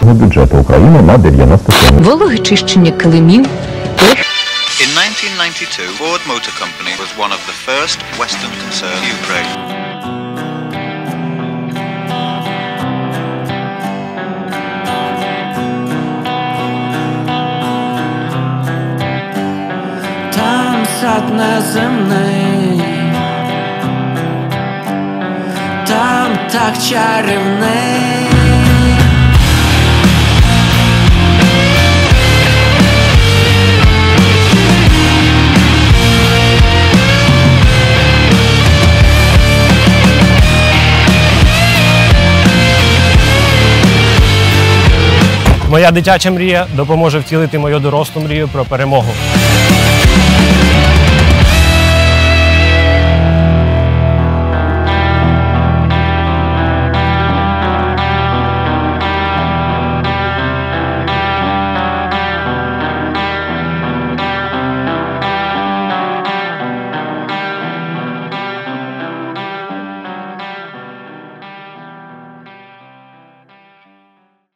бюджету України на 97. Вологе чищення килимів. In 1992, Ford Motor Company was one of the first Western concerns in Ukraine. Там сад неземний, там так чарівний. Моя дитяча мрія допоможе втілити мою дорослу мрію про перемогу.